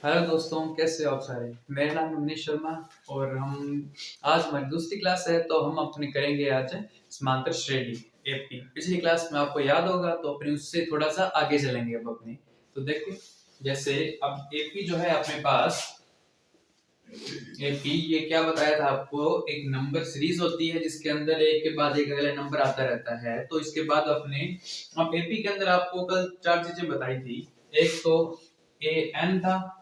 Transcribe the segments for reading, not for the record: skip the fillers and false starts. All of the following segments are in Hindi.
हेलो दोस्तों, कैसे हो आप सारे। मेरा नाम अवनीश शर्मा और हम आज हमारी दूसरी क्लास है। तो हम अपनी करेंगे आज समांतर श्रेणी एपी। पिछली क्लास में आपको याद होगा तो अपनी उससे थोड़ा सा आगे चलेंगे अब अपनी। तो देखिए, जैसे अब एपी जो है अपने पास एपी ये क्या बताया था आपको, एक नंबर सीरीज होती है जिसके अंदर एक के बाद एक अगला नंबर आता रहता है। तो इसके बाद अपने अब एपी के अंदर आपको कल चार चीजें बताई थी। एक तो ए एन था,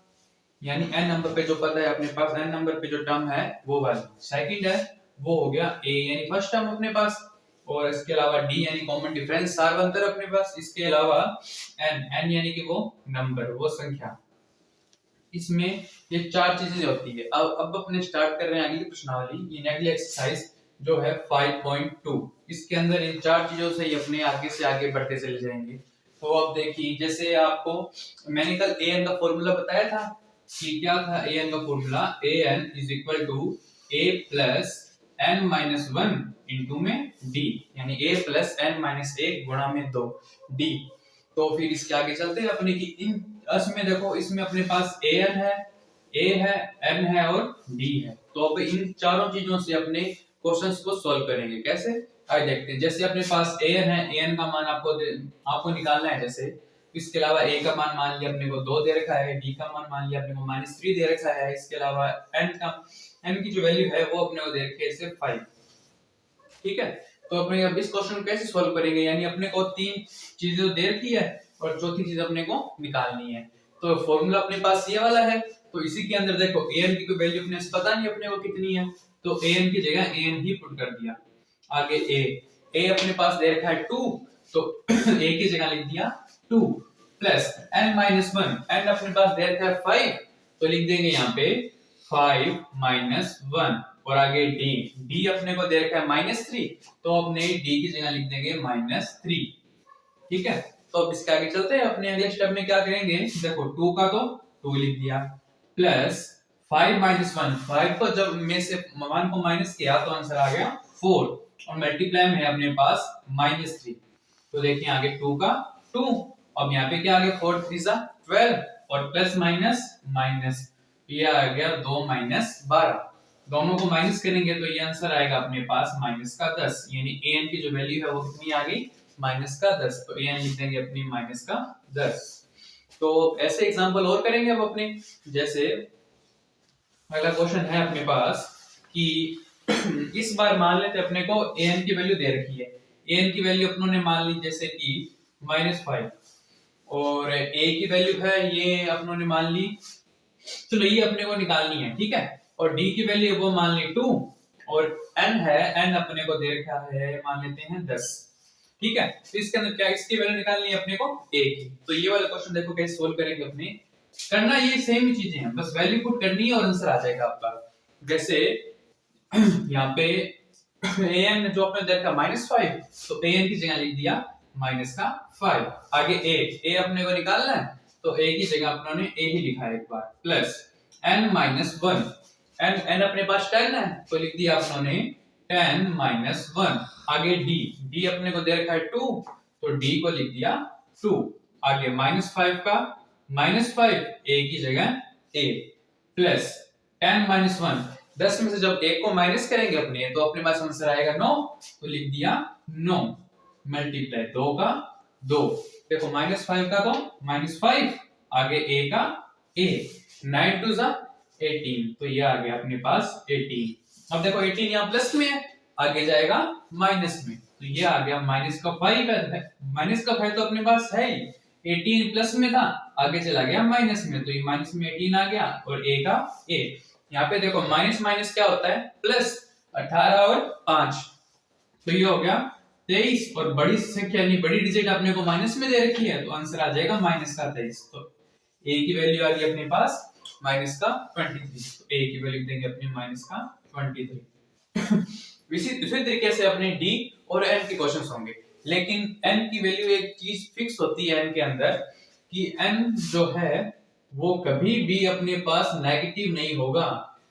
यानी n नंबर पे जो पद है अपने पास, n नंबर पे जो टर्म है वो वाली। सेकंड है वो हो गया a यानी फर्स्ट टर्म अपने पास, और इसके अलावा d यानी कॉमन डिफरेंस सार्वंतर अपने पास। इसके अलावा n यानी कि वो नंबर, वो संख्या। इसमें ये चार चीजें होती है। अब अपने स्टार्ट कर रहे हैं अगली प्रश्नावली, ये अगली एक्सरसाइज जो है 5.2। इसके अंदर इन चार चीजों से ही अपने आगे से आगे बढ़ते चले जाएंगे। तो अब देखिए, जैसे आपको मैंने कल ए एन का फॉर्मूला बताया था कि क्या था। ए एन का formula A N is equal to A plus N minus one into में डी, यानी ए प्लस एन माइनस एक गुणा में दो डी। तो फिर इसके आगे चलते हैं अपने की इन इसमें देखो, इसमें अपने पास ए एन है, ए है, एन है और डी है। तो अब इन चारों चीजों से अपने क्वेश्चंस को सॉल्व करेंगे। कैसे, आइए देखते हैं। जैसे अपने पास ए एन है, ए एन का मान आपको निकालना है। जैसे इसके अलावा ए का मान लिया अपने को 2 दे रखा है, डी का मान लिया अपने को -3 दे रखा है। इसके अलावा एन की जो वैल्यू है वो अपने को दे रखी है इसे 5। ठीक है, तो अपने अब इस क्वेश्चन को कैसे सॉल्व करेंगे, यानी अपने को तीन चीजें तो दे रखी है और चौथी चीज अपने को निकालनी है। तो फॉर्मूला अपने पास ये वाला है। तो इसी के अंदर देखो an की कोई वैल्यू अपने से पता नहीं अपने को कितनी है, तो an की जगह an ही पुट कर दिया। आगे a अपने पास दे रखा है 2, तो a की जगह लिख दिया 2 प्लस n माइनस 1, n अपने पास दे रखा है 5, तो लिख देंगे यहाँ पे 5 माइनस 1। और आगे डी अपने को दे रखा है -3, तो अपने डी की जगह लिख देंगे -3। ठीक है, तो अब इसके आगे चलते हैं। अपने अगले स्टेप में क्या करेंगे, देखो 2 का तो 2 लिख दिया, प्लस 5 माइनस 1, 5 को जब में से 1 को माइनस किया तो आंसर आ गया 4, और मल्टीप्लाई में है अपने पास -3। तो देखिए आगे 2 का 2, अब यहाँ पे क्या आ गया 4 3 12, और प्लस माइनस माइनस, ये आ गया 2 माइनस 12। दोनों को माइनस करेंगे तो ये आंसर आएगा अपने पास माइनस का 10, यानी an की जो वैल्यू है वो कितनी आ गई, माइनस का 10। तो an लिख देंगे अपनी माइनस का 10। तो ऐसे एग्जांपल और करेंगे अब अपने। जैसे अगला क्वेश्चन है अपने पास कि इस बार मान लेते अपने को an की वैल्यू दे रखी है। an की वैल्यू अपनों ने मान ली जैसे कि -5, और a की वैल्यू है ये अपनों ने मान ली, चलो ये अपने को निकालनी है। ठीक है, और d की वैल्यू वो मान ली 2, और n है, n अपने को दे रखा है मान लेते हैं 10। ठीक है, तो इसके अंदर क्या इसकी वैल्यू निकालनी है अपने को a की। तो ये वाला क्वेश्चन देखो कैसे सोल्व करेंगे अपने। करना ये सेम ही चीजें हैं, बस वैल्यू पुट करनी है और आंसर आ जाएगा आपका। जैसे यहाँ पे an जो अपने दे रखा -5, तो an की जगह लिख दिया -5। आगे a अपने को निकालना है, तो a की जगह अपनों ने a ही लिखा है एक बार, प्लस n माइनस 1, n अपने पास 10 है, तो लिख दिया अपनों ने 10 माइनस 1। आगे d अपने को दे रखा है 2, तो d को लिख दिया 2। आगे -5 का -5, a की जगह a, प्लस 10 माइनस 1, 10 में से जब एक को माइनस करेंगे अपने तो अपने पास आंसर आएगा 9, तो लिख दिया 9 मल्टीप्लाई 2 का 2। देखो -5 का तो -5, आगे a का a, 9 2 18, तो ये आ गया अपने पास 18। अब देखो 18 यहाँ प्लस में है, आगे जाएगा माइनस में, तो ये आ गया माइनस का 5 है। माइनस का 5 तो अपने पास है ही, 18 प्लस में था, आगे चला गया माइनस में, तो ये माइनस में 18 आ गया, और a का a। यहाँ पे देखो माइनस माइनस क्या होता है, प्लस 18 और 5, तो ये हो गया 23, और बड़ी संख्या यानी बड़ी डिजिट अपने को माइनस में दे रखी है, तो आंसर आ जाएगा माइनस का 23। तो a की वैल्यू आ गई अपने पास माइनस का 23, तो a की वैल्यू देंगे अपने माइनस का 23। इसी दूसरे तरीके से अपने d और n के क्वेश्चंस होंगे, लेकिन n की वैल्यू एक चीज फिक्स होती है n के अंदर कि n जो है वो कभी भी अपने पास नेगेटिव नहीं होगा।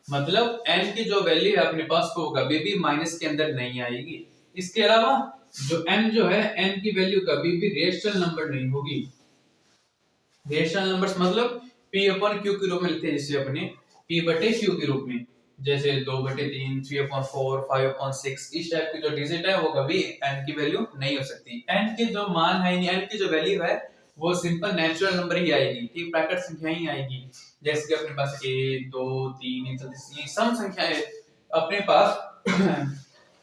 मतलब n की जो वैल्यू है अपने पास वो कभी भी माइनस के अंदर नहीं आएगी। इसके अलावा जो n जो है, n की वैल्यू कभी भी रेशनल नंबर नहीं होगी। रेशनल नंबर्स मतलब P अपन Q के रूप में लिखते हैं, जैसे अपने P बटे Q के रूप में, जैसे 2/3, 3/4, 5/6, इस टाइप की जो डिजिट है वो कभी n की वैल्यू नहीं हो सकती। n के जो मान है, n की जो वैल्यू है वो सिंपल नेचुरल नंबर ही आएगी, ठीक, प्राकृत संख्या ही आएगी। जैसे कि अपने पास 1 2 3 ये सम संख्याएं अपने पास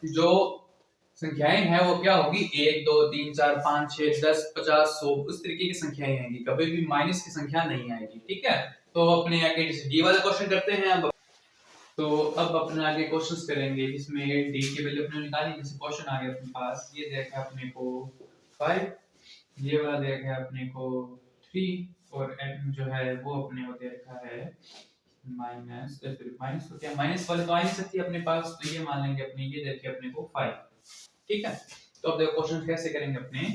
जो संख्याएं हैं वो क्या होगी, 1 2 3 4 5 6 10 50 100 उस तरीके की संख्याएं आएंगी, कभी भी माइनस की संख्या नहीं आएगी, ठीक है। तो अपने आगे डी वाला क्वेश्चन करते हैं अब। तो अब अपने आगे क्वेश्चंस करेंगे जिसमें डी की वैल्यू अपने निकाली। जैसे क्वेश्चन आ गया अपने पास, ये देखा अपने को 5, ये वाला देखा है अपने को 3 और n जो है वो अपने को दे रखा है माइनस, माइनस तो क्या, माइनस वाले तो आ नहीं सकती अपने पास, तो ये मान लेंगे अपने, ये देखिए अपने को 5, ठीक है। तो अब देखो क्वेश्चन कैसे करेंगे अपने,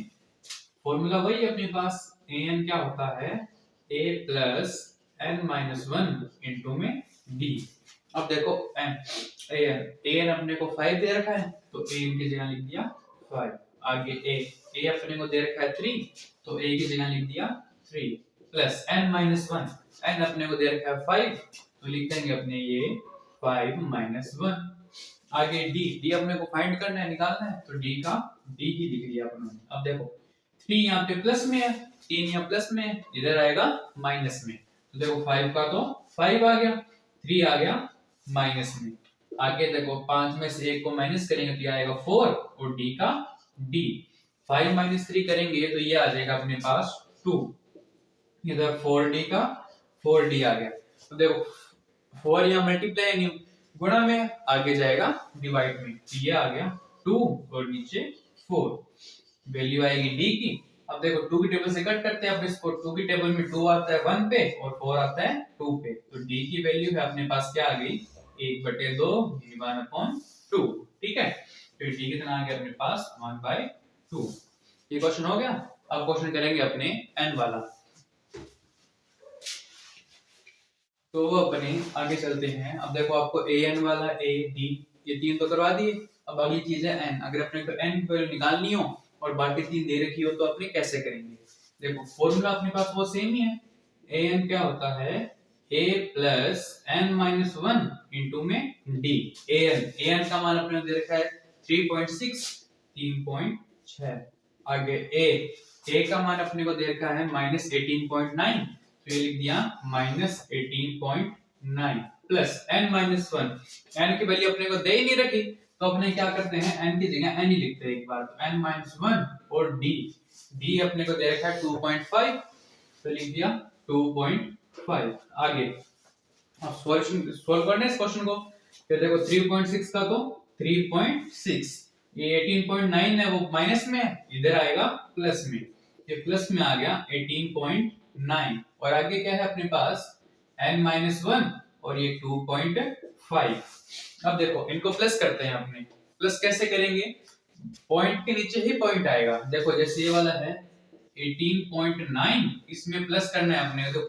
फॉर्मूला वही है अपने पास, an क्या होता है a plus n minus 1 into में d। अब देखो an अपने को 5 दे रखा है तो a की जगह लिख दिया 5, आगे a अपने को दे रखा है 3 तो a की जगह लिख दिया 3 प्लस n माइनस 1, n अपने को दे रखा है 5 तो लिख देंगे अपने ये 5 माइनस 1, आगे d अपने को फाइंड करना है, निकालना है, तो d ही लिख लिया अपने। अब देखो 3 यहाँ पे प्लस में है, 3 यहाँ प्लस में है, इधर आएगा माइनस में, तो देखो 5 का तो 5 आ गया, 3 आ गया माइनस में, आगे देखो 5 में से 1 को माइनस करेंगे तो ये आएगा 4 और d का d, 5 माइनस 3 करेंगे तो ये आ जाएगा अपने पास 2, इधर 4d का 4d आ गया। तो देखो 4 यहाँ मल्टीप्लाई नहीं गुणा में, आगे जाएगा डिवाइड में, तो ये आ गया 2 और नीचे 4, वैल्यू आएगी d की। अब देखो 2 की टेबल से कट करते हैं, अब इसको 2 की टेबल में 2 आता है 1 पे और 4 आता है 2 पे, तो d की वैल्यू है अपने पास क्या आ गई 1/2 1/2, ठीक है। फिर d कितना आ गया अपने पास 1/2। ये क्वेश्चन हो गया। अब क्वेश्चन करेंगे अपने n वाला, तो अपने आगे चलते हैं। अब देखो आपको an वाला a d ये तीन तो करवा दिए, अब अगली चीज है n। अगर अपने को n की वैल्यू निकालनी हो और बाकी तीन दे रखी हो तो अपने कैसे करेंगे, देखो फॉर्मूला अपने पास वो सेम ही है, an क्या होता है a plus n minus 1 into में d। an का मान अपने दे रखा है 3.6 3.6, आगे a का मान अपने को दे रखा है माइनस 18.9 तो ये लिख दिया minus 18.9 plus n minus 1, n की वैल्यू अपने को दे ही नहीं रखी तो अपने क्या करते हैं n की जगह n ही लिखते हैं एक बार, तो n माइनस 1 और d अपने को दे रखा है 2.5 तो लिख दिया 2.5। आगे अब सॉल्यूशन सॉल्व करना है इस क्वेश्चन को, फिर देखो 3.6 का तो 3.6, ये 18.9 है वो माइनस में है, इधर आएगा प्लस में, ये प्लस में आ गया 18.9 और आगे क्या है अपने पास n-1 और ये 2.5। अब देखो इनको प्लस करते हैं अपने, प्लस कैसे करेंगे, पॉइंट के नीचे ही पॉइंट आएगा, देखो जैसे ये वाला है 18.9 इसमें प्लस करना है अपने, तो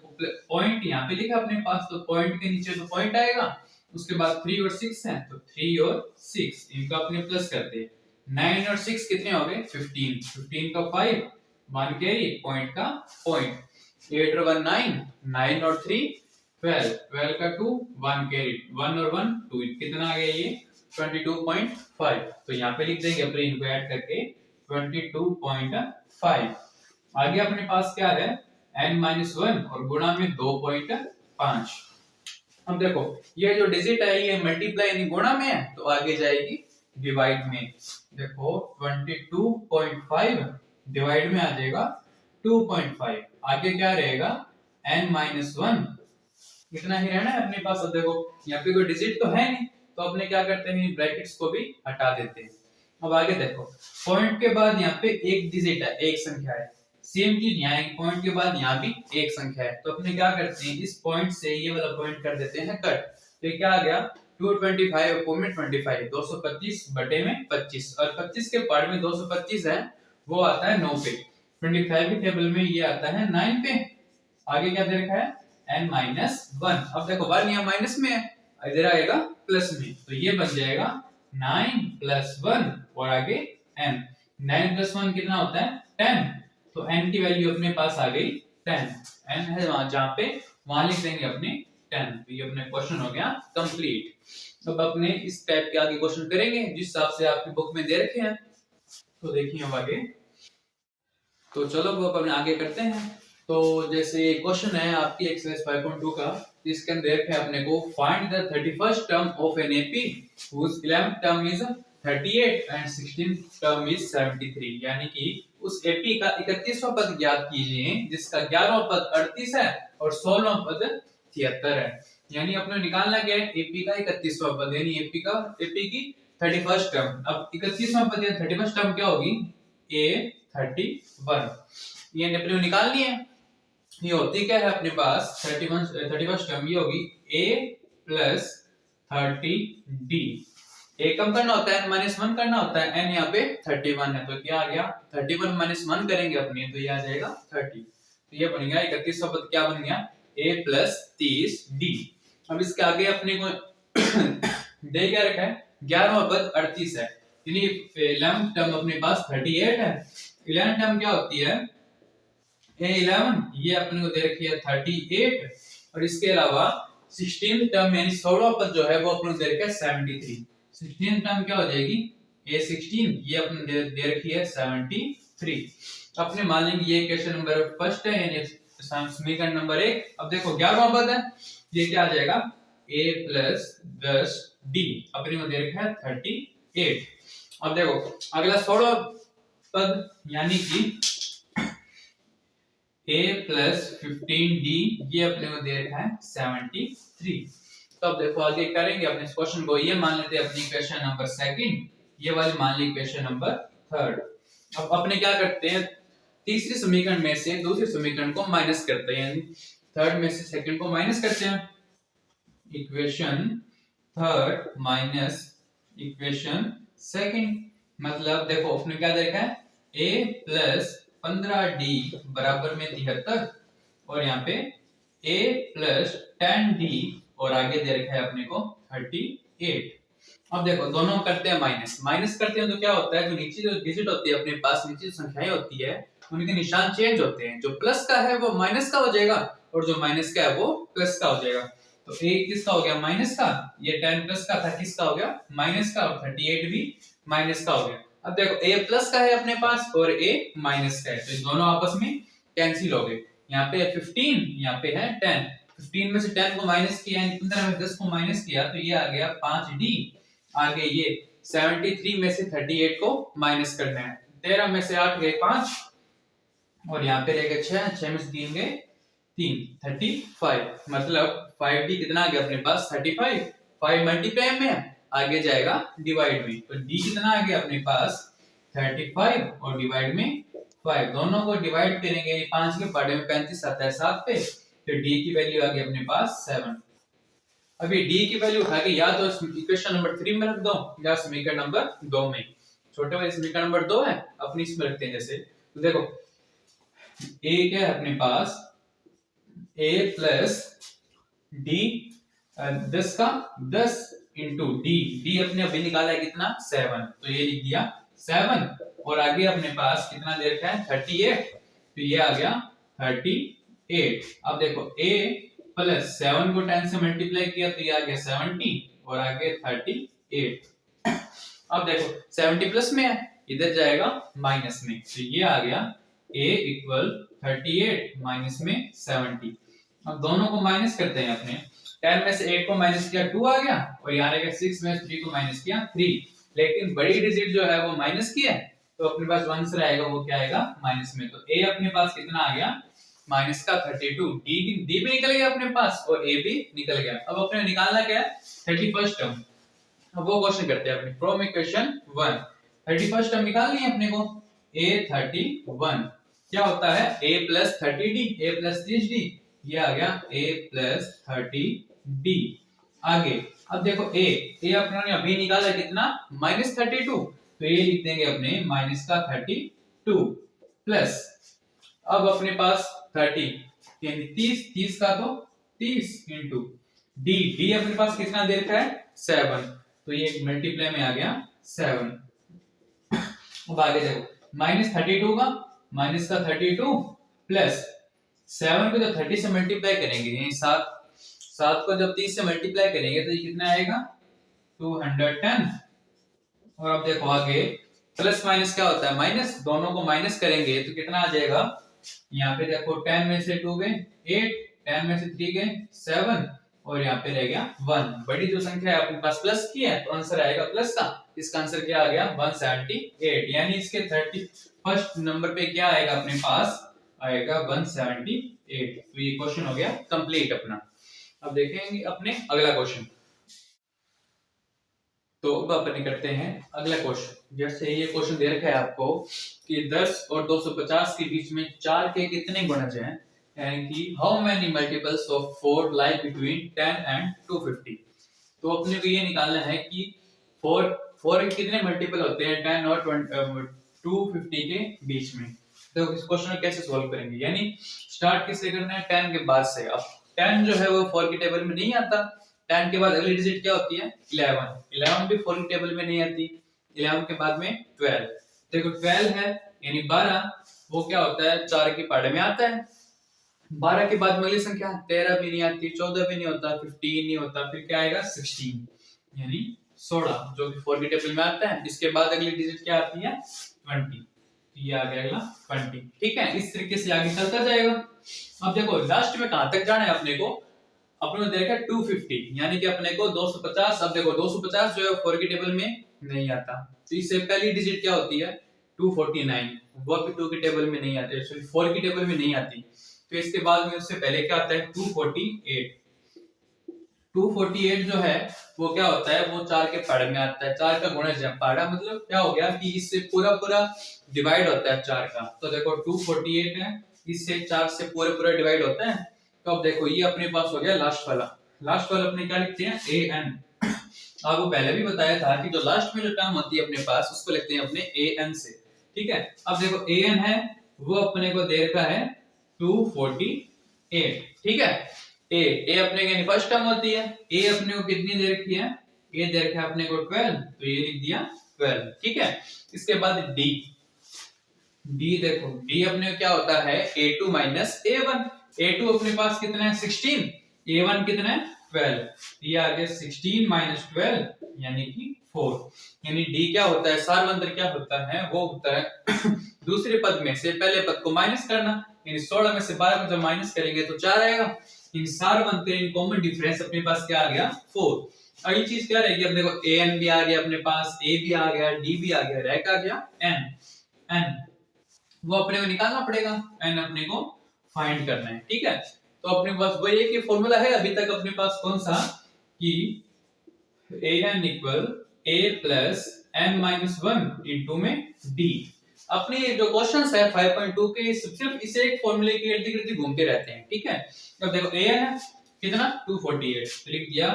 पॉइंट यहाँ पे लिखा अपने पास तो पॉइंट के नीचे तो पॉइंट आएगा, उसके बाद 3 और 6 है तो 3 और 6 इनका अपने प्लस करते हैं, 9 और 6 कितने हो गए 15, 15 का 5 1 कैरी पॉइंट का पॉइंट, 8 और 1 9, 9 और 3 12, 12 का 2 1 कैरी 1 और 1 2 कितना आ गया ये 22.5, तो यहाँ पे लिख देंगे अपने इनको ऐड करके 22.5। आगे अपने पास क्या है n-1 और गुणा में 2.5। अब देखो ये जो डिजिट है ये मल्टीप्लाई यानी गुणा में है तो आगे जाएगी डिवाइड में, देखो 22.5 डिवाइड में आ जाएगा 2.5, आगे क्या रहेगा n-1 इतना ही रहना है अपने पास। अब देखो यहाँ पे कोई डिजिट तो है नहीं तो अपने क्या करते हैं ब्रैकेट्स को भी हटा देते हैं। अब आगे देखो पॉइंट के बाद यहाँ पे एक डिजिट है, एक संख्या है, सेम चीज यहाँ एक पॉइंट के बाद यहाँ भी एक संख्या है, तो अपने क्या करते हैं इस पॉइंट से ये वाला पॉइंट कर देते हैं कट, तो ये क्या आ गया 225 अपॉन में 25 225 बटे में 25 और 25 के पार्ट में 225 है वो आता है 9 पे, 25 की टेबल में ये आता है 9 पे, आगे क्या दे रखा है n-1। अब देखो 1 यहाँ माइनस में है इधर आएगा प्लस में, तो ये बन जाएगा 9 प्लस 1 और आगे n, 9 प्लस 1 कितना होता है 10, तो n की वैल्यू अपने पास आ गई 10 n है जहाँ पे वहां लिख देंगे अपने 10। तो ये अपना क्वेश्चन हो गया कंप्लीट। अब अपने इस टाइप के आगे क्वेश्चन करेंगे जिस हिसाब से आपकी बुक में दे रखे हैं। तो देखिए अब आगे, तो चलो वो अपने आगे करते हैं। तो जैसे क्वेश्चन है आपकी एक्सरसाइज 5.2 का, इसके अंदर है अपने को find the 31st term of an AP whose 11th term is 38 and 16th term is 73। यानी कि उस एपी का 31वां पद ज्ञात कीजिए जिसका 11वां पद 38 है और 16वां पद 73 है। यानी अपने निकालना क्या है, एपी का 31वां पद, यानी एपी की 31st टर्म। अब 31वां पद या 31st टर्म क्या होगी, ए 31। ये अपने निकालनी है। ये होती क्या है अपने पास 31st टर्म, ये होगी a प्लस 30d। ए कम करना होता है, -1 करना होता है, n यहाँ पे 31 है, तो क्या आ गया 31 -1 करेंगे अपने, तो ये आ जाएगा 30। तो ये बन गया 31वां पद, क्या बन गया a प्लस 30d। अब इसके आगे अपने को दे क्या रखा है, 11वां पद 38 है, यानी 11th टर्म अपने पास 38 है। 11th टर्म क्या होती है, A11, ये अपने को दे रखी है 38। और इसके अलावा 16th टर्म यानी 16वां पद जो है वो अपने को दे रखा है 73। 16th टर्म क्या हो जाएगी, A16, ये अपने दे रखी है 73। अपने मान लेंगे ये क्वेश्चन नंबर फर्स्ट है, यानी समीकरण नंबर 1। अब देखो 11वां पद है, ये क्या आ जाएगा a प्लस 10d, अपने को दे रखा है 38। अब देखो अगला 16वां पद यानी कि a प्लस 15d, ये अपने को दे रखा है 73। तो अब देखो आगे करेंगे अपने इस क्वेश्चन को, ये मान लेते हैं अपनी क्वेश्चन नंबर सेकंड, ये वाली मान ली क्वेश्चन नंबर थर्ड। अब अपने क्या करते हैं, तीसरे समीकरण में से दूसरे समीकरण को माइनस करते हैं, यानी थर्ड में से सेकंड को माइनस करते हैं। Equation third minus equation second, मतलब देखो अपने क्या देखा है, a प्लस 15d बराबर में 73 और यहाँ पे a प्लस 10d और आगे दे रखा है अपने को 38। अब देखो दोनों करते हैं माइनस करते हैं तो क्या होता है, जो नीचे जो डिजिट होती है अपने पास, नीचे जो संख्याएं होती है उनके निशान चेंज होते हैं। जो प्लस का है वो माइनस का हो जाएगा और जो माइनस का है वो प्लस का हो जाएगा। तो a किसका हो गया, माइनस का, ये 10 प्लस का था, किसका हो गया, माइनस का, और 38 भी माइनस का हो गया। अब देखो a प्लस का है अपने पास और a माइनस का है, तो दोनों आपस में कैंसिल हो गए। यहाँ पे 15, यहाँ पे है 10। 15 में से 10 को माइनस किया, 15 में 10 को माइनस किया, तो ये आ गया 5d। आगे ये 73 में से 38 को माइनस करना है, 13 में से 8 गए 5 और यहाँ पे रह गए 6 में से 3 गए 3, 35। मतलब 5d कितना आ गया अपने पास 35। 5 मल्टीप्लाई में है, आगे जाएगा डिवाइड में, तो d कितना आ गया अपने पास 35 और डिवाइड में 5। दोनों को डिवाइड करेंगे, 5 के पार्ट में 35 आता है 7 पे, तो d की वैल्यू आ गई अपने पास 7। अभी d की वैल्यू उठा के या तो इक्वेशन नंबर 3 में रख दो या समीकरण नंबर 2 में। छोटे वाले समीकरण नंबर 2 है अपनी इसमें रखते हैं। जैसे तो देखो a क्या है अपने पास, a प्लस d 10 का 10 इंटू डी अपने अभी निकाला है कितना 7, तो ये लिख दिया 7 और आगे अपने पास कितना दे रखा है 38, तो ये आ गया 38। अब देखो a प्लस 7 को 10 से मल्टीप्लाई किया तो ये आ गया 70 और आगे 38। अब देखो 70 प्लस में है, इधर जाएगा माइनस में, तो ये आ गया a इक्वल 38 माइनस में 70। अब दोनों को माइनस करते हैं अपने, 10 में से 8 को माइनस किया 2 आ गया और यहाँ रहेगा 6 में से 3 को माइनस किया 3। लेकिन बड़ी डिजिट जो है वो माइनस की है, तो अपने पास आंसर आएगा वो क्या आएगा माइनस में। तो a अपने पास कितना आ गया माइनस का 32, डी भी निकल गया अपने पास और a भी निकल गया। अब अपने निकालना क्या है 31st टर्म। अब वो क्वेश्चन करते हैं अपने फ्रॉम इक्वेशन 1। 31st टर्म निकालनी है अपने को, a31 क्या होता है a plus 30d, a plus 30d, ये आ गया a प्लस 30d। आगे अब देखो a अपने ने अभी निकाला कितना -32, तो ये लिख देंगे अपने माइनस का 32 प्लस, अब अपने पास 30 यानी 30 का तो 30 इंटू डी अपने पास कितना दे रखा है 7, तो ये मल्टीप्लाई में आ गया 7। अब आगे देखो -32 का -32 प्लस 7 को जब 30 से मल्टीप्लाई करेंगे, यानी 7 को जब 30 से मल्टीप्लाई करेंगे तो ये कितना आएगा 210। और अब देखो आगे प्लस माइनस क्या होता है, माइनस, दोनों को माइनस करेंगे तो कितना आ जाएगा, यहाँ पे देखो 10 में से 2 गए 8, 10 में से 3 गए 7 और यहाँ पे रह गया 1। बड़ी जो संख्या है अपने पास प्लस की है तो आंसर आएगा प्लस का। इसका आंसर क्या आ गया 178, यानी इसके 31st नंबर पे क्या आएगा अपने पास, आएगा 178। तो ये क्वेश्चन हो गया कंप्लीट अपना। अब देखेंगे अपने अगला क्वेश्चन। तो अब अपन करते हैं अगला क्वेश्चन। जैसे ये क्वेश्चन दे रखा है आपको कि 10 और 250 के बीच में 4 के कितने गुणज हैं, यानी कि how many multiples of 4 lie between 10 and 250। तो अपने को ये निकालना है कि 4 के कितने मल्टीपल होते हैं 10 और 250 के बीच में। तो इस क्वेश्चन को कैसे सॉल्व करेंगे, यानी स्टार्ट किससे करना है 10 के बाद से। अब 10 जो है वो 4 के टेबल में नहीं आता, 10 के बाद अगली डिजिट क्या होती है 11, 11 भी 4 के टेबल में नहीं आती, 11 के बाद में 12। देखो 12 है यानी 12, वो क्या होता है 4 की पाड़े में आता है। 12 के बाद में अगली संख्या 13 भी नहीं आती, 14 भी नहीं होता, 15 नहीं होता, फिर क्या आएगा 16 यानी 16 जो कि 4 के टेबल में आता है। इसके बाद अगली डिजिट क्या आती है 20, ये आ गया अगला 20। ठीक है, इस तरीके से आगे चलता जाएगा। अब देखो लास्ट में कहां तक जाना है अपने को, अपने को देखा 250 यानी कि अपने को 250। अब देखो 250 जो है 4 के टेबल में नहीं आता, तो इससे पहली डिजिट क्या होती है 249, वो भी 2 के टेबल में नहीं आती, सॉरी 4 के टेबल में नहीं आती। तो इसके बाद में उससे पहले क्या आता है 248। 248 जो है वो क्या होता है, वो 4 के पाड़े में आता है, 4 का गुणज है। पाड़ा मतलब क्या हो गया कि इससे पूरा पूरा डिवाइड होता है 4 का। तो देखो 248 है, इससे 4 से पूरा पूरा डिवाइड होता है। तो अब देखो ये अपने पास हो गया लास्ट वाला। लास्ट वाला अपने क्या लिखते हैं ए एन। आपको पहले भी बताया था कि जो लास्ट में जो टर्म होती है अपने पास उसको लिखते हैं अपने ए एन से। ठीक है, अब देखो ए एन है वो अपने को दे रखा है 248। ठीक है, ए अपने के फर्स्ट टर्म होती है, ए अपने को कितनी दे रखी है, ए दे रखा है अपने को 12, तो ये लिख दिया 12। ठीक है, इसके बाद डी, डी देखो डी अपने को क्या होता है a2 माइनस a1। a2 अपने पास कितना है 16, a1 कितना है 12, ये आ गया 16 माइनस 12 यानी कि 4। यानी डी क्या होता है, सारवंत्र क्या होता है, वो होता है दूसरे पद में से पहले पद को माइनस करना, यानी 16 में से 12 को जब माइनस करेंगे तो 4 आएगा। इन सारवंत्र इन कॉमन डिफरेंस अपने पास क्या आ गया 4। अगली चीज क्या रहेगी, अब देखो ए एन भी आ गया अपने पास, ए भी आ गया, डी भी आ गया, रह का गया एन। एन वो अपने को निकालना पड़ेगा, एन अपने को फाइंड करना है। ठीक है, तो अपने पास वही एक ही फॉर्मूला है अभी तक अपने पास, कौन सा कि A N equal A plus N minus 1 into में डी। अपने जो क्वेश्चंस है 5.2 के सिर्फ इसे एक फॉर्मूले के इर्द गिर्द घूमते रहते हैं। ठीक है, अब देखो ए एन है कितना 248, लिख दिया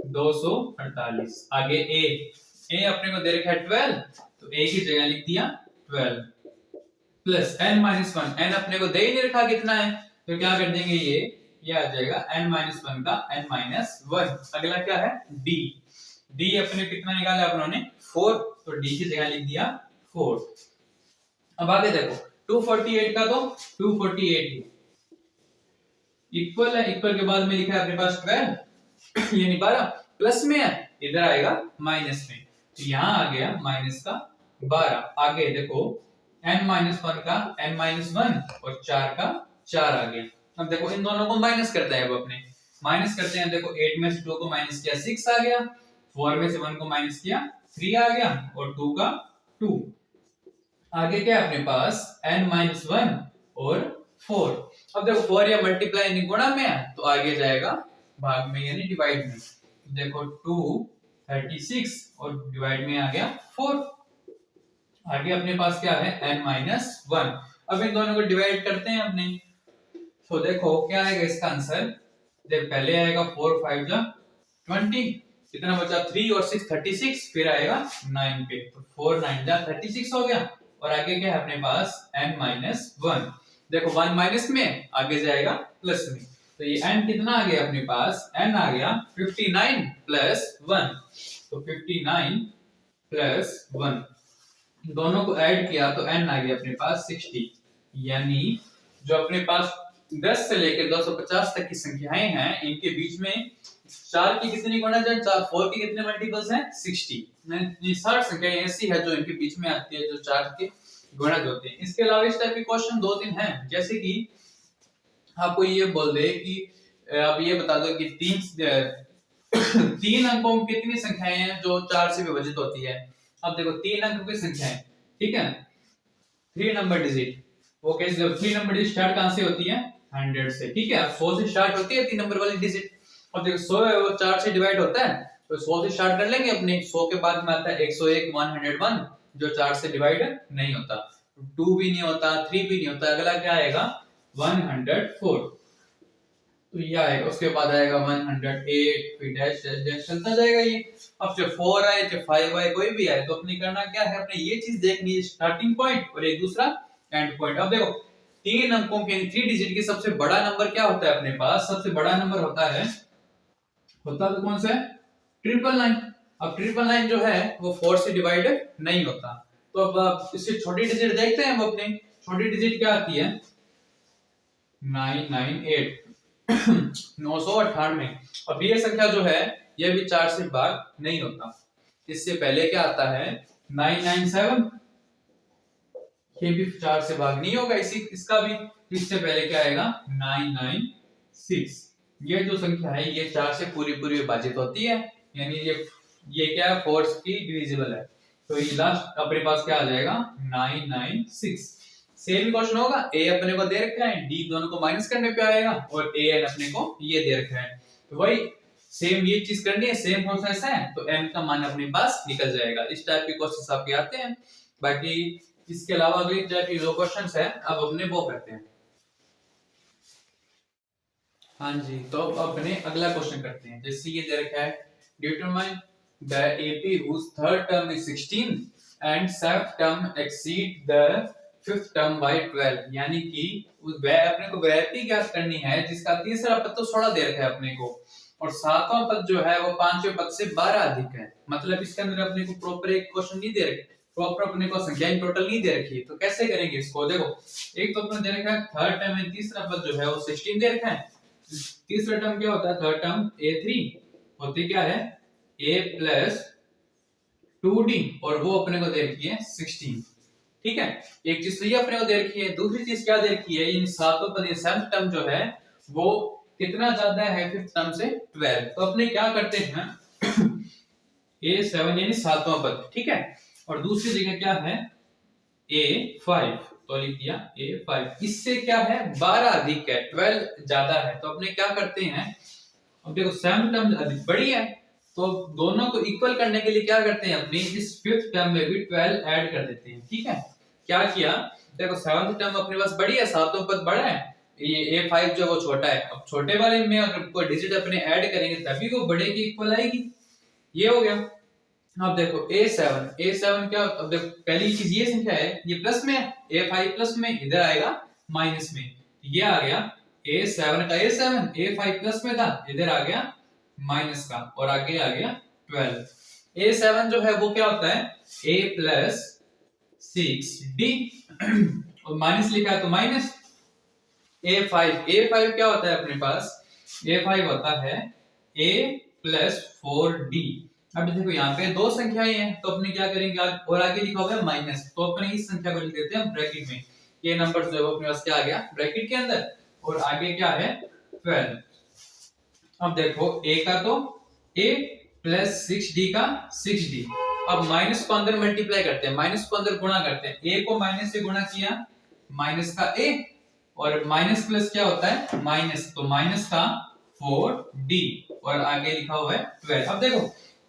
248। आगे ए अपने को दे रखा है 12, तो ए की जगह लिख दिया 12 प्लस n माइनस 1, n अपने को दे ही नहीं रखा कितना है, तो क्या कर देंगे ये आ जाएगा n माइनस 1 का n माइनस 1। अगला क्या है d, d अपने कितना निकाला अपनों ने 4, तो d की जगह लिख दिया 4। अब आगे देखो 248 का तो 248 इक्वल है, इक्वल के बाद में लिखा है अपने पास 12 यानी 12, प्लस में है इधर आएगा माइनस में, तो यहां आ गया माइनस का 12। आगे देखो n माइनस 1 का n माइनस 1 और 4 का 4 आ गया। अब देखो इन दोनों को माइनस करते हैं, अब अपने माइनस करते हैं। देखो 8 में से 2 को माइनस किया 6 आ गया, 4 में से 1 को माइनस किया 3 आ गया और 2 का 2। आगे क्या है अपने पास n माइनस 1 और 4। अब देखो 4 या मल्टीप्लाई यानी गुणा में है तो आगे जाएगा भाग में यानी डिवाइड में। देखो 236 और डिवाइड में आ गया 4। आगे अपने पास क्या है n माइनस 1। अब इन दोनों को डिवाइड करते हैं अपने, तो देखो क्या आएगा इसका आंसर। देख पहले आएगा 4 5 जा 20, कितना बचा 3 और 6 36, फिर आएगा 9 पे, तो 4 9 जा 36 हो गया। और आगे क्या है अपने पास n माइनस 1। देखो 1 माइनस में आगे जाएगा प्लस में, तो ये n कितना आ गया अपने पास, n आ गया 59 प्लस 1, तो 59 प्लस 1 दोनों को ऐड किया तो n आ गया अपने पास 60। यानी जो अपने पास 10 से लेकर 250 तक की संख्याएं हैं, इनके बीच में 4 की कितनी गुणज है, 4 के कितने मल्टीपल्स हैं, 60। ये 60 संख्याएं ऐसी है जो इनके बीच में आती है, जो 4 के गुणज होते हैं। इसके अलावा इस टाइप के क्वेश्चन 2-3 हैं, जैसे कि आपको ये बोल दे कि आप ये बता दो कि 3 अंकों की कितनी संख्याएं हैं जो 4 से विभाजित होती है। अब देखो 3 अंकों की संख्याएं, ठीक है, 3 नंबर डिजिट, वो कैसे, 3 नंबर डिजिट स्टार्ट कहां से होती है, 100 से, ठीक है। 100 से स्टार्ट होती है 3 नंबर वाली डिजिट। अब देखो 100 है वो 4 से डिवाइड होता है, तो 100 से स्टार्ट कर लेंगे अपने। 100 के बाद में आता है 101, 101, जो 4 से डिवाइड नहीं होता, 2 भी नहीं होता, 3 भी नहीं होता। अगला क्या आएगा, 104, तो ये आएगा। उसके बाद आएगा 108, फिर डैश डैश डैश चलता जाएगा ये। अब चाहे 4 आए चाहे 5 आए, कोई भी आए, तो अपने करना क्या है, अपने ये चीज देखनी है, स्टार्टिंग पॉइंट और एक दूसरा एंड पॉइंट। अब देखो 3 अंकों के 3 डिजिट की सबसे बड़ा नंबर क्या होता है अपने पास, सबसे बड़ा नंबर होता तो कौन सा है, 999। अब 999 जो है वो 4 से डिवाइड नहीं होता, तो अब इससे छोटी डिजिट देखते हैं हम। अपने छोटी डिजिट क्या आती है, 998, 998। अब ये संख्या जो है ये भी 4 से भाग नहीं होता। इससे पहले क्या आता है, 997, ये भी 4 से भाग नहीं होगा, इसका भी। इससे पहले क्या आएगा, 996। ये जो संख्या है ये 4 से पूरी पूरी विभाजित होती है, यानी ये क्या है, 4 की डिविजिबल है। तो ये लास्ट अपने पास क्या आ जाएगा, 996। सेम क्वेश्चन होगा, ए अपने को दे रखा है, डी दोनों को माइनस करने पे आएगा, और ए एन अपने को ये दे रखा है, तो वही सेम ये चीज करनी है, सेम प्रोसेस है, तो एन का मान अपने पास निकल जाएगा। इस टाइप के क्वेश्चन आपके आते हैं। बाकी इसके अलावा अगली टाइप की जो क्वेश्चंस है अब अपने वो करते हैं। हाँ जी, तो अब अपने अगला क्वेश्चन करते हैं। जैसे ये दे रखा है, determine the AP whose third term is 16 and seventh term exceed the fifth term by 12, यानी कि अपने को वैपी ज्ञात करनी है जिसका तीसरा पद तो 16 दे रखा है अपने को, और सातवां पद जो है वो पांचवें पद से 12 अधिक है। मतलब इसके अंदर अपने को प्रॉपर एक क्वेश्चन नहीं दे रखे, प्रॉपर अपने को संख्याएं टोटल नहीं दे रखी है, तो कैसे करेंगे इसको। देखो एक तो अपने दे रखा है थर्ड टर्म में तीसरा पद जो है वो 16 दे रखा है। तीसरा टर्म क्या होता है, थर्ड टर्म a3 होती क्या है, a प्लस 2d, और वो अपने को दे रखी है 16, ठीक है। एक चीज तो ये अपने को दे रखी है, दूसरी चीज क्या दे रखी है, इन सातों पद सेवंथ टर्म जो है वो कितना ज्यादा है फिफ्थ टर्म से, 12। तो अपने क्या करते हैं, a7 यानी सातवां पद, ठीक है, और दूसरी जगह क्या है, a5, तो लिख दिया a5। इससे क्या है, 12 अधिक है, 12 ज्यादा है, तो अपने क्या करते हैं, अब देखो सेवंथ टर्म अधिक बड़ी है, तो दोनों को इक्वल करने के लिए क्या करते हैं, अपनी इस फिफ्थ टर्म में भी 12 ऐड कर देते हैं, ठीक है। क्या किया, देखो सेवंथ टर्म अपने पास बड़ी है, सातों पद बड़ा है, ये a5 जो वो छोटा है। अब छोटे वाले में अगर कोई डिजिट अपने ऐड करेंगे तभी वो बड़े की इक्वल आएगी, ये हो गया। अब देखो a7 क्या, अब देखो पहली चीज ये संख्या है ये प्लस में है, a5 प्लस में, इधर आएगा माइनस में, ये आ गया a7 का a7, a5 प्लस में था, इधर आ गया माइनस का, और आगे आ गया 12। a7 जो है वो क्या होता है, a प्लस 6d, और माइनस लिखा है तो माइनस। a5 क्या होता है अपने पास, a5 होता है a प्लस 4d। अब देखो यहाँ पे दो संख्याएं हैं, तो अपने क्या करेंगे, और आगे लिखा हुआ है माइनस, तो अपने इस संख्या को लिख देते हैं ब्रैकेट में। ये नंबर जो है वो अपने पास क्या आ गया ब्रैकेट के अंदर, और आगे क्या है 12। अब देखो a का तो a प्लस 6d का 6d। अब माइनस को अंदर मल्टीप्लाई करते हैं, माइनस को अंदर गुणा करते हैं, a को माइनस से गुणा किया, माइनस का a, और माइनस प्लस क्या होता है माइनस, तो माइनस का 4d, और आगे लिखा हुआ है 12। अब देखो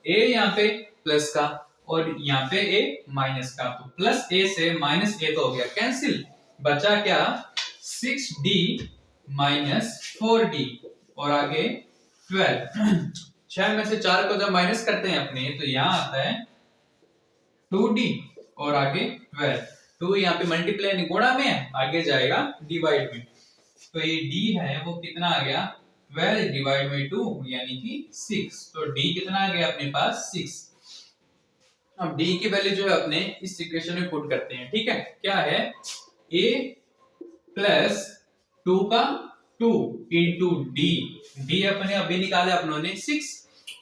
a यहाँ पे प्लस का, और यहाँ पे a माइनस का, तो प्लस a से माइनस a तो हो गया कैंसिल, बचा क्या 6d माइनस 4d, और आगे 12। 6 में से 4 को जब माइनस करते हैं अपने, तो यहाँ आता है 2d, और आगे 12। 2 यहाँ पे मल्टीप्लाई नहीं गुणा में है, आगे जाएगा डिवाइड में, तो ये d है वो कितना आ गया 12 डिवाइड बाई 2 यानी कि 6, तो d कितना आ गया अपने पास 6। अब d की वैल्यू जो है अपने इस इक्वेशन में पुट करते हैं, ठीक है। क्या है a प्लस 2 का 2 इंटू डी, डी अपने अभी निकाले अपनों ने 6,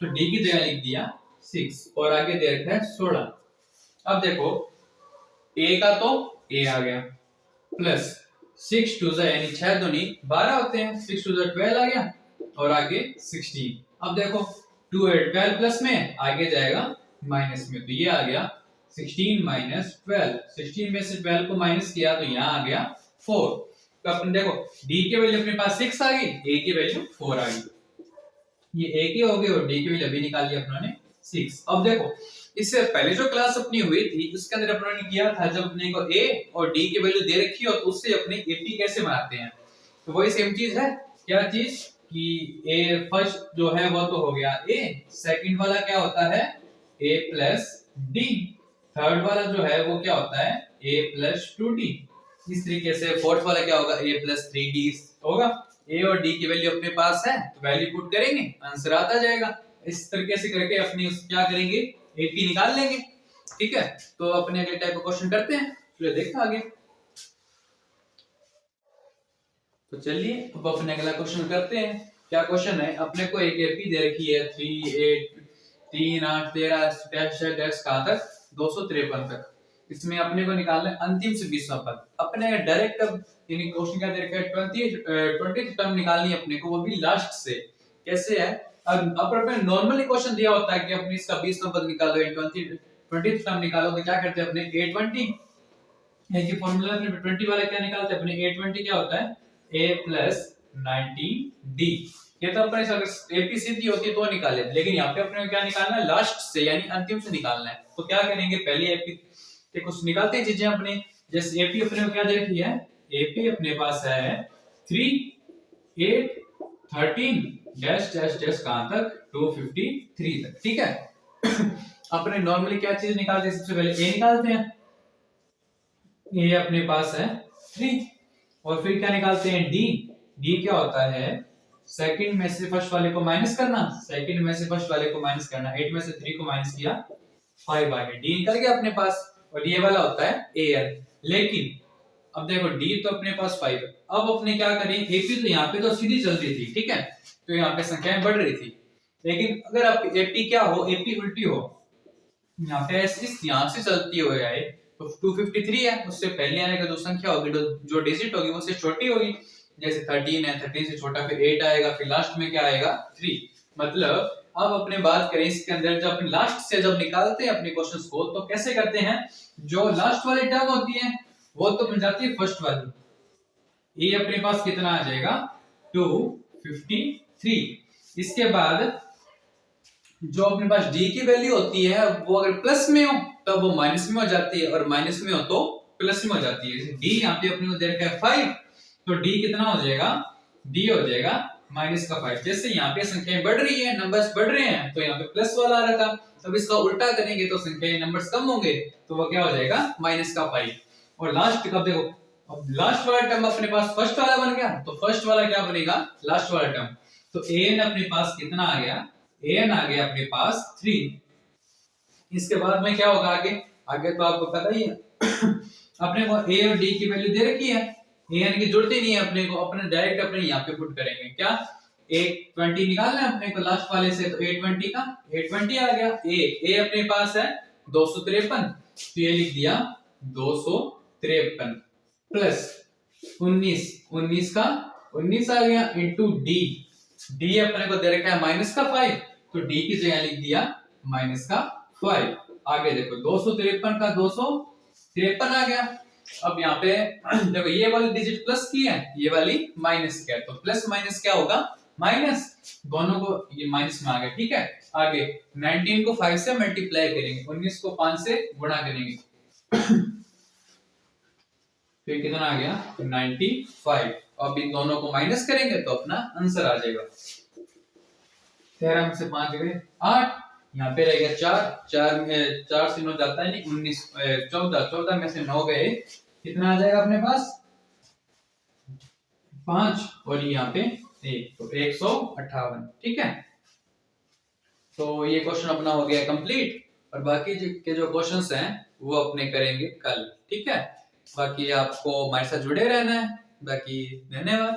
तो डी की जगह लिख दिया 6 और आगे दे रखा है 16। अब देखो ए का तो ए आ गया प्लस 6 टू जा यानी 6 दूनी 12 होते हैं, 6 टू जा 12 आ गया और आगे 16। अब देखो 2 और 12 प्लस में आगे जाएगा माइनस में, तो ये आ गया 16 माइनस 12। 16 में से 12 को माइनस किया तो यहाँ आ गया 4। तो अपन देखो d की वैल्यू अपने पास 6 आ गई, a की वैल्यू 4 आ गई, ये a की हो गई और d की वैल्यू अभी निकाल ली अपनों ने 6। अब देखो इससे पहले जो क्लास अपनी हुई थी उसके अंदर अपनों ने किया था, जब अपने को a और d की वैल्यू दे रखी हो तो उससे अपने ap कैसे बनाते हैं, तो वही सेम चीज है। क्या चीज कि a फर्स्ट जो है वो तो हो गया a, सेकंड वाला क्या होता है a प्लस d, थर्ड वाला जो है वो क्या होता है a प्लस 2d, इस तरीके से फोर्थ वाला क्या होगा a प्लस 3d होगा। a और d की वैल्यू अपने पास है तो वैल्यू पुट करेंगे आंसर आता जाएगा। इस तरीके से करके अपनी क्या करेंगे AP निकाल लेंगे। ठीक है, तो अपने अगले टाइप का क्वेश्चन करते हैं, चलिए देखते हैं आगे। तो चलिए अब अपने अगला क्वेश्चन करते हैं। क्या क्वेश्चन है, अपने को एक AP दे रखी है 3 8 3 8 13 डैश कहां तक 253 तक, इसमें अपने को निकालना है अंतिम से 20वां पद। अपने डायरेक्ट अब यानी क्वेश्चन क्या दे रखा है 20th टर्म निकालनी है अपने को, वो भी लास्ट से। कैसे है, अब अपने नॉर्मली क्वेश्चन दिया होता है कि अपने इसका 20वां पद निकालो या 20th टर्म निकालो, तो क्या करते हैं अपने A20 ये फार्मूला अपने 20 वाला क्या निकालते हैं अपने A20 क्या होता है A प्लस 19D। ये तो अपने अगर AP सीधी होती तो निकाले, लेकिन यहाँ पे अपने को क्या निकालना है लास्ट से यानी अंतिम से निकालना है। तो क्या करेंगे पहले AP के कुछ निकालते हैं चीजें अपने, जैसे AP अपने को क्या दे रखी है AP अपने पास है 3 8 13 डैश डैश डैश कहां तक 253 तक। ठीक है अपने नॉर्मली क्या चीज निकालते हैं, सबसे पहले A निकालते हैं, ये अपने पास है 3 और फिर क्या निकालते हैं D। D क्या होता है सेकंड में से फर्स्ट वाले को माइनस करना, सेकंड में से फर्स्ट वाले को माइनस करना, 8 में से 3 को माइनस किया 5 आ गया, D निकल गया अपने पास। और ये वाला होता है AN, लेकिन अब देखो D तो अपने पास 5 है। अब अपने क्या करें AP तो यहाँ पे तो सीधी चल रही थी, ठीक है, तो यहाँ पे संख्याएं बढ़ रही थी, लेकिन अगर आप AP क्या हो AP उल्टी हो, यहाँ पे इस यहाँ से चलती हो जाए तो 253 है, उससे पहले आने का जो संख्या होगी जो डिजिट होगी वो उससे छोटी होगी, जैसे 13 है 13 से छोटा फिर 8 आएगा, फिर लास्ट में क्या आएगा 3। मतलब अब अपने बात करें इसके अंदर जब अपने लास्ट से जब निकालते हैं अपने क्वेश्चंस को तो कैसे करते हैं, जो लास्ट वाली टर्म होती है वो तो बन जाती है फर्स्ट वाली, ये अपने पास कितना आ जाएगा 253। इसके बाद जो अपने पास D की वैल्यू होती है वो अगर प्लस में हो तब वो माइनस में हो जाती है और माइनस में हो तो प्लस में हो जाती है। D यहाँ पे अपने को दे रखा है 5, तो D कितना हो जाएगा D हो जाएगा माइनस का 5। जैसे यहाँ पे संख्याएं बढ़ रही है नंबर्स बढ़ रहे हैं तो यहाँ पे प्लस वाला आ रहा था, अब इसका उल्टा करेंगे तो संख्याएं नंबर्स कम होंगे तो वो क्या हो जाएगा माइनस का 5। और लास्ट कब देखो अब लास्ट वाला टर्म अपने पास फर्स्ट वाला बन गया, तो फर्स्ट वाला क्या बनेगा लास्ट वाला टर्म, तो an अपने पास कितना आ गया an आ गया अपने पास 3। इसके बाद में क्या होगा आगे, आगे तो आपको पता ही है अपने को a और d की वैल्यू दे रखी है, an की जरूरत ही नहीं है अपने को, अपने डायरेक्ट अपने यहाँ पे पुट करेंगे क्या 820 निकालना है अपने को लास्ट वाले से, तो 820 का 820 आ गया। a अपने पास है 253, तो ये लिख दिया 253 प्लस 19 का 19 आ गया इंटू D अपने को दे रखा है माइनस का 5, तो D की जगह लिख दिया माइनस का 5। आगे देखो 253 का 253 आ गया। अब यहाँ पे देखो ये वाली डिजिट प्लस की है ये वाली माइनस की है, तो प्लस माइनस क्या होगा माइनस, दोनों को ये माइनस में आ गया। ठीक है, आगे 19 को 5 से मल्टीप्लाई करेंगे, 19 को 5 से गुणा करेंगे फिर कितना आ गया 95। अब इन दोनों को माइनस करेंगे तो अपना आंसर आ जाएगा 13 में से 5 गए 8, यहाँ पे रहेगा 4 में 4 से 9 जाता है नहीं 19 14 में से 9 गए, कितना आ जाएगा अपने पास 5 और यहाँ पे 1, तो 158। ठीक है, तो ये क्वेश्चन अपना हो गया कंप्लीट और बाकी के जो क्वेश्चंस हैं वो अपने करेंगे कल। ठीक है, बाकी आपको हमारे साथ जुड़े रहना है, बाकी धन्यवाद।